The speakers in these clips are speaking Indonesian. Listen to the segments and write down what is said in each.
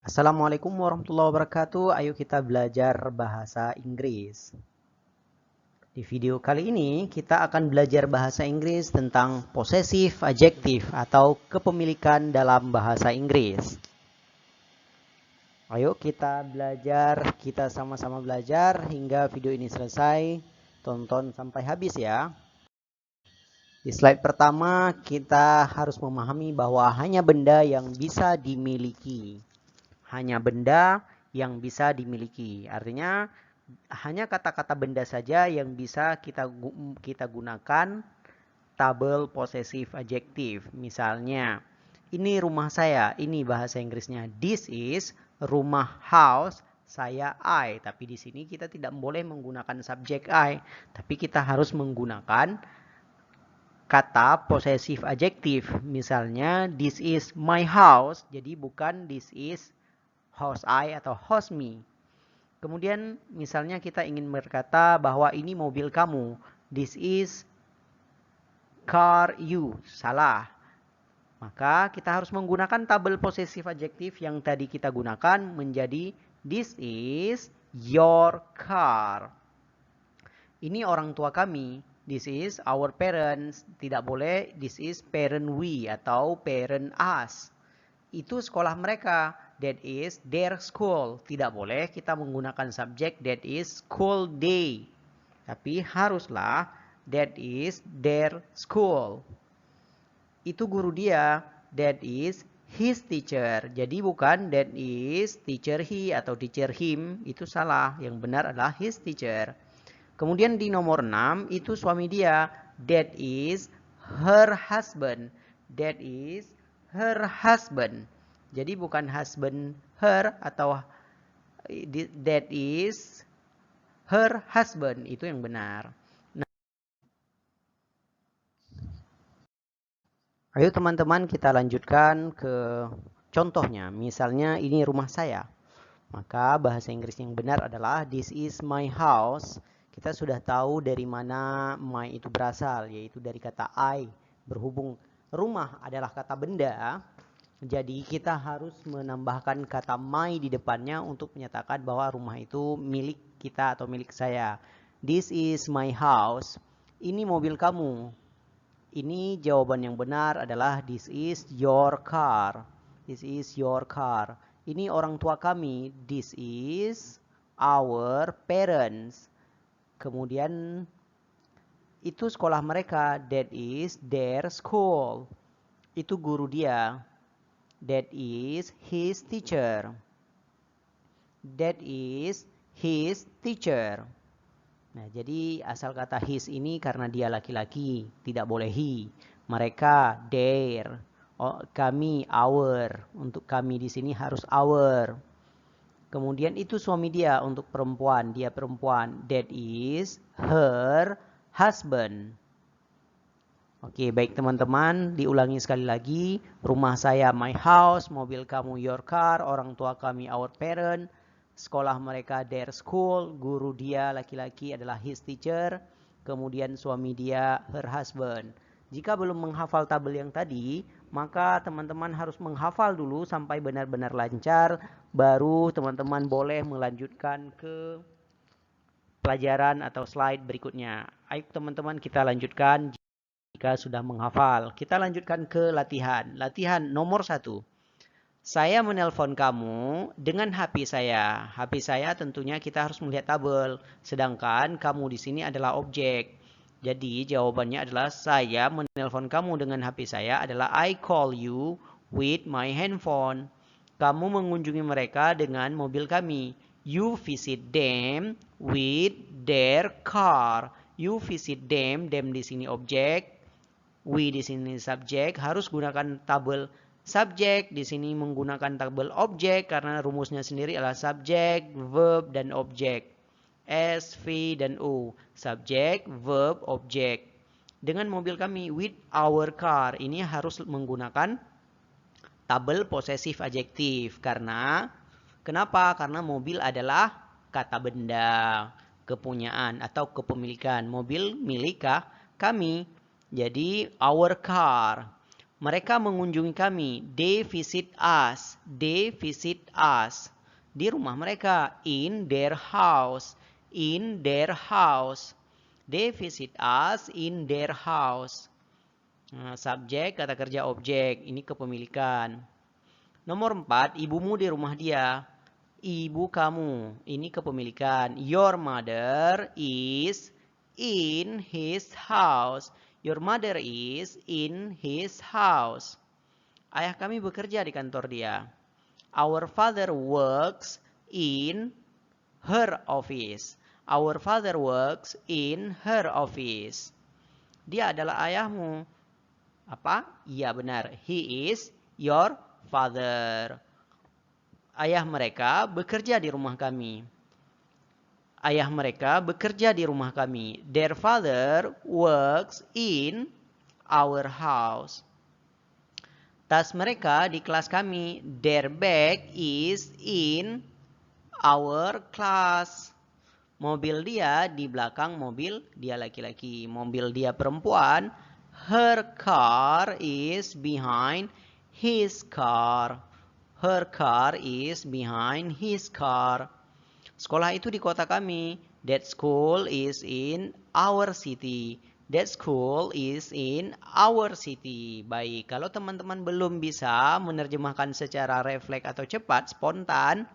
Assalamualaikum warahmatullahi wabarakatuh. Ayo kita belajar bahasa Inggris. Di video kali ini kita akan belajar bahasa Inggris tentang possessive adjective atau kepemilikan dalam bahasa Inggris. Ayo kita belajar, kita sama-sama belajar hingga video ini selesai. Tonton sampai habis ya. Di slide pertama kita harus memahami bahwa hanya benda yang bisa dimiliki. Hanya benda yang bisa dimiliki. Artinya hanya kata-kata benda saja yang bisa kita gunakan tabel possessive adjective. Misalnya, ini rumah saya. Ini bahasa Inggrisnya. This is rumah house saya I. Tapi di sini kita tidak boleh menggunakan subjek I. Tapi kita harus menggunakan kata possessive adjective. Misalnya, this is my house. Jadi bukan this is house I atau house me. Kemudian misalnya kita ingin berkata bahwa ini mobil kamu. This is car you. Salah. Maka kita harus menggunakan tabel possessive adjective yang tadi kita gunakan menjadi this is your car. Ini orang tua kami. This is our parents. Tidak boleh this is parent we atau parent us. Itu sekolah mereka. That is their school. Tidak boleh kita menggunakan subjek that is school day. Tapi haruslah that is their school. Itu guru dia. That is his teacher. Jadi bukan that is teacher he atau teacher him. Itu salah. Yang benar adalah his teacher. Kemudian di nomor 6 itu suami dia. That is her husband. That is her husband. Jadi bukan husband her atau that is her husband. Itu yang benar. Nah, ayo teman-teman kita lanjutkan ke contohnya. Misalnya ini rumah saya. Maka bahasa Inggris yang benar adalah this is my house. Kita sudah tahu dari mana my itu berasal, yaitu dari kata I. Berhubung rumah adalah kata benda, jadi kita harus menambahkan kata my di depannya untuk menyatakan bahwa rumah itu milik kita atau milik saya. This is my house. Ini mobil kamu. Ini jawaban yang benar adalah this is your car. This is your car. Ini orang tua kami. This is our parents. Kemudian itu sekolah mereka. That is their school. Itu guru dia. That is his teacher. That is his teacher. Nah, jadi asal kata his ini karena dia laki-laki, tidak boleh he. Mereka their. Oh, kami our. Untuk kami di sini harus our. Kemudian itu suami dia untuk perempuan, dia perempuan. That is her husband. Oke, baik teman-teman, diulangi sekali lagi. Rumah saya my house, mobil kamu your car, orang tua kami our parent, sekolah mereka their school, guru dia laki-laki adalah his teacher, kemudian suami dia her husband. Jika belum menghafal tabel yang tadi, maka teman-teman harus menghafal dulu sampai benar-benar lancar, baru teman-teman boleh melanjutkan ke pelajaran atau slide berikutnya. Ayo teman-teman kita lanjutkan jika sudah menghafal. Kita lanjutkan ke latihan. Latihan nomor 1. Saya menelpon kamu dengan HP saya. HP saya tentunya kita harus melihat tabel. Sedangkan kamu di sini adalah objek. Jadi jawabannya adalah saya menelpon kamu dengan HP saya adalah I call you with my handphone. Kamu mengunjungi mereka dengan mobil kami. You visit them with their car. You visit them. Them di sini objek. We di sini subjek. Harus gunakan tabel subjek. Di sini menggunakan tabel objek karena rumusnya sendiri adalah subjek, verb, dan objek. S, V, dan O. Subjek, verb, objek. Dengan mobil kami, with our car. Ini harus menggunakan tabel possessive adjective. Kenapa? Karena mobil adalah kata benda, kepunyaan atau kepemilikan. Mobil milik kami. Jadi, our car. Mereka mengunjungi kami. They visit us. They visit us. Di rumah mereka. In their house. In their house. They visit us in their house. Nah, subjek, kata kerja objek. Ini kepemilikan. Nomor 4, ibumu di rumah dia. Ibu kamu. Ini kepemilikan. Your mother is in his house. Your mother is in his house. Ayah kami bekerja di kantor dia. Our father works in her office. Our father works in her office. Dia adalah ayahmu. Apa? Iya benar. He is your father. Ayah mereka bekerja di rumah kami. Ayah mereka bekerja di rumah kami. Their father works in our house. Tas mereka di kelas kami. Their bag is in our class. Mobil dia di belakang mobil dia laki-laki. Mobil dia perempuan. Her car is behind his car. Her car is behind his car. Sekolah itu di kota kami. That school is in our city. That school is in our city. Baik, kalau teman-teman belum bisa menerjemahkan secara refleks atau cepat, spontan,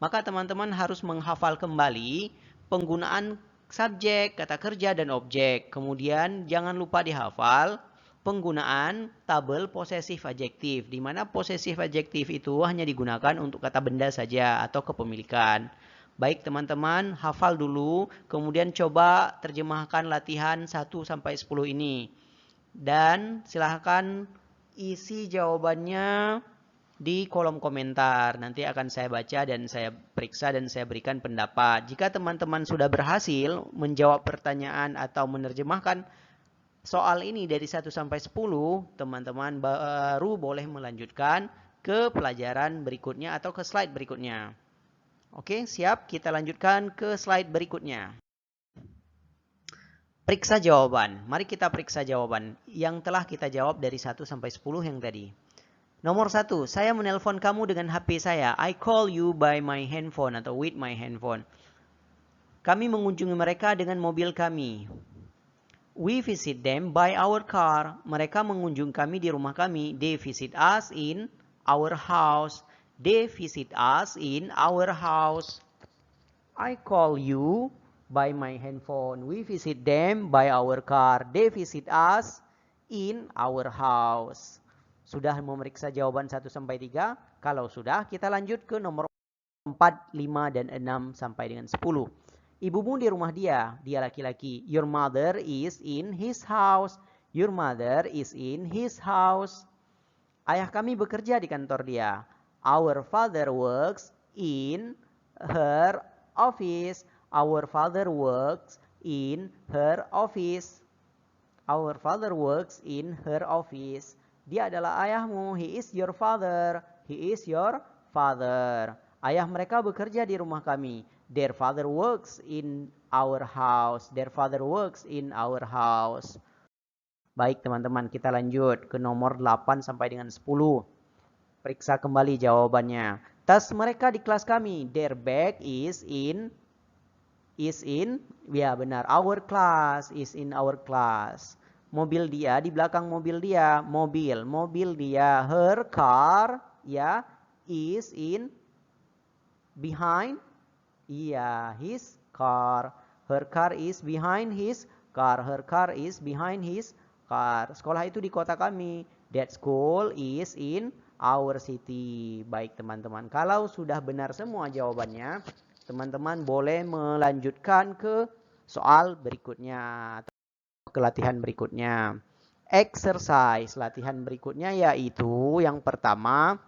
maka teman-teman harus menghafal kembali penggunaan subjek, kata kerja, dan objek. Kemudian jangan lupa dihafal penggunaan tabel posesif adjektif, di mana posesif adjektif itu hanya digunakan untuk kata benda saja atau kepemilikan. Baik teman-teman, hafal dulu, kemudian coba terjemahkan latihan 1-10 ini. Dan silahkan isi jawabannya di kolom komentar. Nanti akan saya baca dan saya periksa dan saya berikan pendapat. Jika teman-teman sudah berhasil menjawab pertanyaan atau menerjemahkan soal ini dari 1-10, teman-teman baru boleh melanjutkan ke pelajaran berikutnya atau ke slide berikutnya. Oke, siap? Kita lanjutkan ke slide berikutnya. Periksa jawaban. Mari kita periksa jawaban yang telah kita jawab dari 1-10 yang tadi. Nomor 1, saya menelpon kamu dengan HP saya. I call you by my handphone atau with my handphone. Kami mengunjungi mereka dengan mobil kami. We visit them by our car. Mereka mengunjungi kami di rumah kami. They visit us in our house. They visit us in our house. I call you by my handphone. We visit them by our car. They visit us in our house. Sudah memeriksa jawaban 1-3? Kalau sudah, kita lanjut ke nomor 4, 5, dan 6 sampai dengan 10. Ibumu di rumah dia. Dia laki-laki. Your mother is in his house. Your mother is in his house. Ayah kami bekerja di kantor dia. Our father works in her office. Our father works in her office. Our father works in her office. Dia adalah ayahmu. He is your father. He is your father. Ayah mereka bekerja di rumah kami. Their father works in our house. Their father works in our house. Baik teman-teman, kita lanjut ke nomor 8 sampai dengan 10. Periksa kembali jawabannya. Tas mereka di kelas kami. Their bag is in, ya benar, our class, is in our class. Mobil dia di belakang mobil dia. Mobil dia. Her car, ya, is in, behind, iya, his car. Her car is behind his car. Her car is behind his car. Sekolah itu di kota kami. That school is in our city. Baik teman-teman, kalau sudah benar semua jawabannya, teman-teman boleh melanjutkan ke soal berikutnya atau ke latihan berikutnya. Exercise, latihan berikutnya yaitu yang pertama,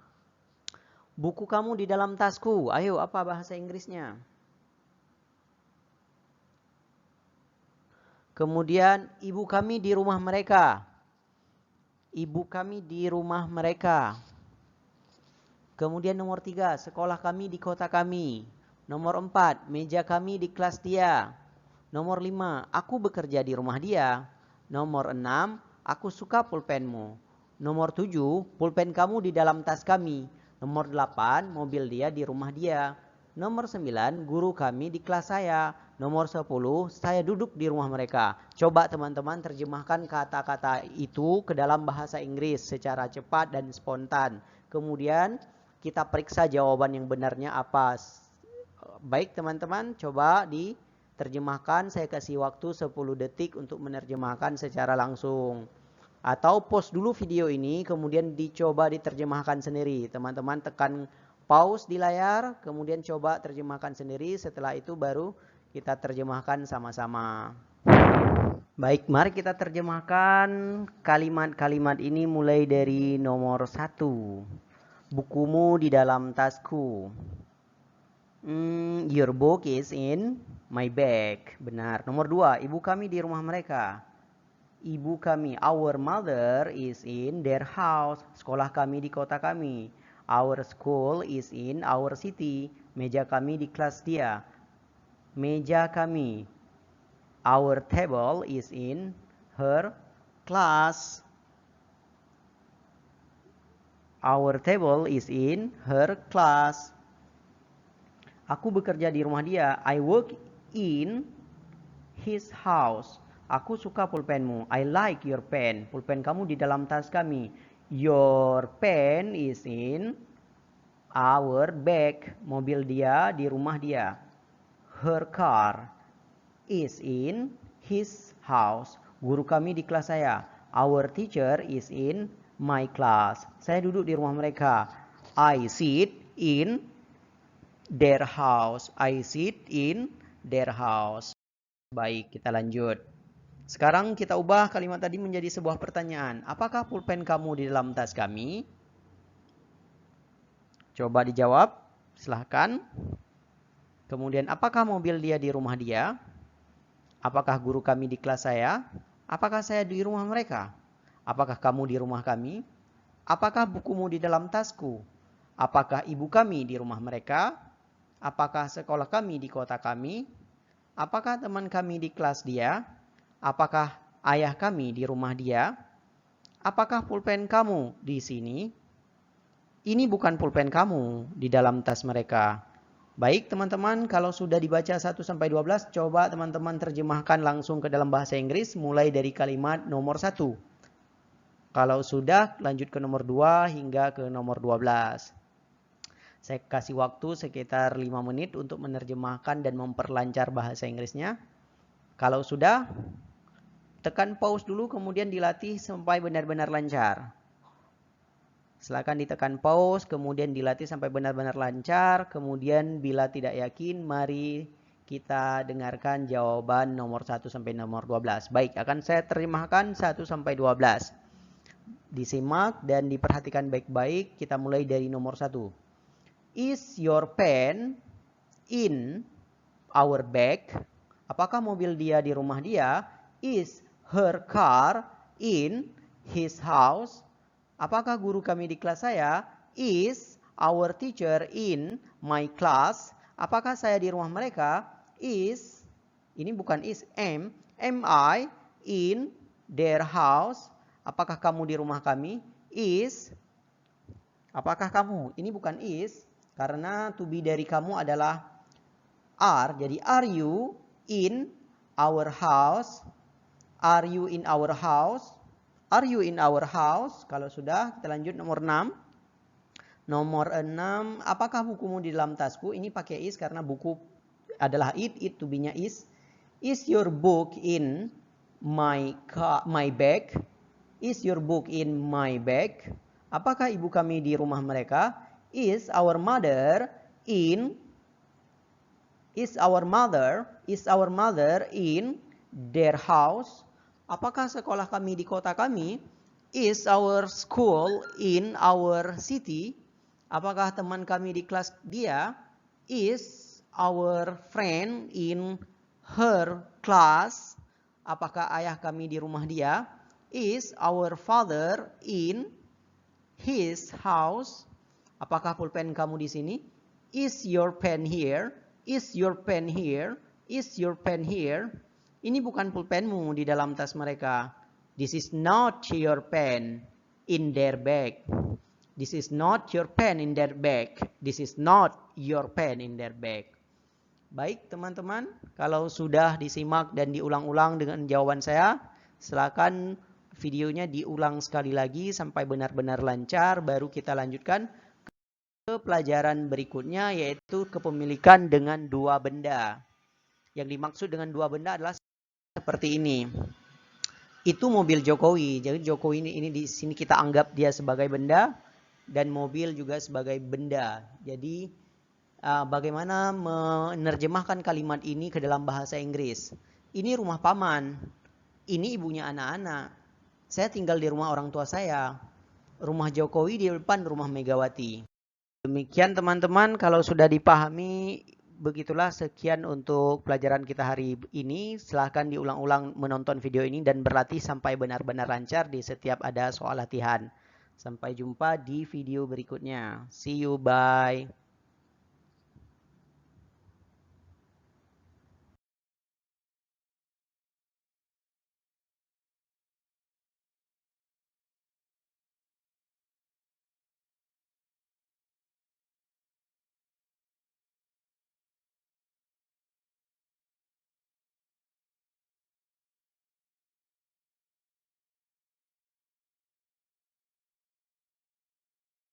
buku kamu di dalam tasku. Ayo, apa bahasa Inggrisnya? Kemudian, ibu kami di rumah mereka. Ibu kami di rumah mereka. Kemudian nomor 3, sekolah kami di kota kami. Nomor 4, meja kami di kelas dia. Nomor 5, aku bekerja di rumah dia. Nomor 6, aku suka pulpenmu. Nomor 7, pulpen kamu di dalam tas kami. Nomor 8, mobil dia di rumah dia. Nomor 9, guru kami di kelas saya. Nomor 10, saya duduk di rumah mereka. Coba teman-teman terjemahkan kata-kata itu ke dalam bahasa Inggris secara cepat dan spontan. Kemudian kita periksa jawaban yang benarnya apa. Baik teman-teman, coba diterjemahkan. Saya kasih waktu 10 detik untuk menerjemahkan secara langsung. Atau pause dulu video ini, kemudian dicoba diterjemahkan sendiri. Teman-teman tekan pause di layar, kemudian coba terjemahkan sendiri. Setelah itu baru kita terjemahkan sama-sama. Baik, mari kita terjemahkan kalimat-kalimat ini mulai dari nomor 1. Bukumu di dalam tasku. Your book is in my bag. Benar. Nomor 2, ibu kami di rumah mereka. Ibu kami, our mother is in their house. Sekolah kami di kota kami. Our school is in our city. Meja kami di kelas dia. Meja kami. Our table is in her class. Our table is in her class. Aku bekerja di rumah dia. I work in his house. Aku suka pulpenmu. I like your pen. Pulpen kamu di dalam tas kami. Your pen is in our bag. Mobil dia di rumah dia. Her car is in his house. Guru kami di kelas saya. Our teacher is in my class. Saya duduk di rumah mereka. I sit in their house. I sit in their house. Baik, kita lanjut. Sekarang kita ubah kalimat tadi menjadi sebuah pertanyaan. Apakah pulpen kamu di dalam tas kami? Coba dijawab, silahkan. Kemudian, apakah mobil dia di rumah dia? Apakah guru kami di kelas saya? Apakah saya di rumah mereka? Apakah kamu di rumah kami? Apakah bukumu di dalam tasku? Apakah ibu kami di rumah mereka? Apakah sekolah kami di kota kami? Apakah teman kami di kelas dia? Apakah ayah kami di rumah dia? Apakah pulpen kamu di sini? Ini bukan pulpen kamu di dalam tas mereka. Baik teman-teman, kalau sudah dibaca 1-12, coba teman-teman terjemahkan langsung ke dalam bahasa Inggris mulai dari kalimat nomor 1. Kalau sudah, lanjut ke nomor 2 hingga ke nomor 12. Saya kasih waktu sekitar 5 menit untuk menerjemahkan dan memperlancar bahasa Inggrisnya. Kalau sudah, tekan pause dulu, kemudian dilatih sampai benar-benar lancar. Silakan ditekan pause, kemudian dilatih sampai benar-benar lancar. Kemudian bila tidak yakin, mari kita dengarkan jawaban nomor 1 sampai nomor 12. Baik, akan saya terjemahkan 1 sampai 12. Disimak dan diperhatikan baik-baik. Kita mulai dari nomor 1. Is your pen in our bag? Apakah mobil dia di rumah dia? Is her car in his house? Apakah guru kami di kelas saya? Is our teacher in my class? Apakah saya di rumah mereka? Is, ini bukan is, am I in their house? Apakah kamu di rumah kami? Is, apakah kamu? Ini bukan is, karena to be dari kamu adalah are. Jadi are you in our house? Are you in our house? Are you in our house? Kalau sudah, kita lanjut nomor 6. Nomor 6, apakah bukumu di dalam tasku? Ini pakai is karena buku adalah it to be-nya is. Is your book in my bag? Is your book in my bag? Apakah ibu kami di rumah mereka? Is our mother in their house? Apakah sekolah kami di kota kami? Is our school in our city? Apakah teman kami di kelas dia? Is our friend in her class? Apakah ayah kami di rumah dia? Is our father in his house? Apakah pulpen kamu di sini? Is your pen here? Is your pen here? Is your pen here? Ini bukan pulpenmu di dalam tas mereka. This is not your pen. in their bag. This is not your pen in their bag. This is not your pen in their bag. Baik teman-teman, kalau sudah disimak dan diulang-ulang dengan jawaban saya, silakan videonya diulang sekali lagi sampai benar-benar lancar, baru kita lanjutkan ke pelajaran berikutnya, yaitu kepemilikan dengan dua benda. Yang dimaksud dengan dua benda adalah seperti ini. Itu mobil Jokowi. Jadi Jokowi ini di sini kita anggap dia sebagai benda dan mobil juga sebagai benda. Jadi bagaimana menerjemahkan kalimat ini ke dalam bahasa Inggris? Ini rumah paman. Ini ibunya anak-anak. Saya tinggal di rumah orang tua saya. Rumah Jokowi di depan rumah Megawati. Demikian teman-teman, kalau sudah dipahami, begitulah sekian untuk pelajaran kita hari ini. Silahkan diulang-ulang menonton video ini dan berlatih sampai benar-benar lancar di setiap ada soal latihan. Sampai jumpa di video berikutnya. See you, bye.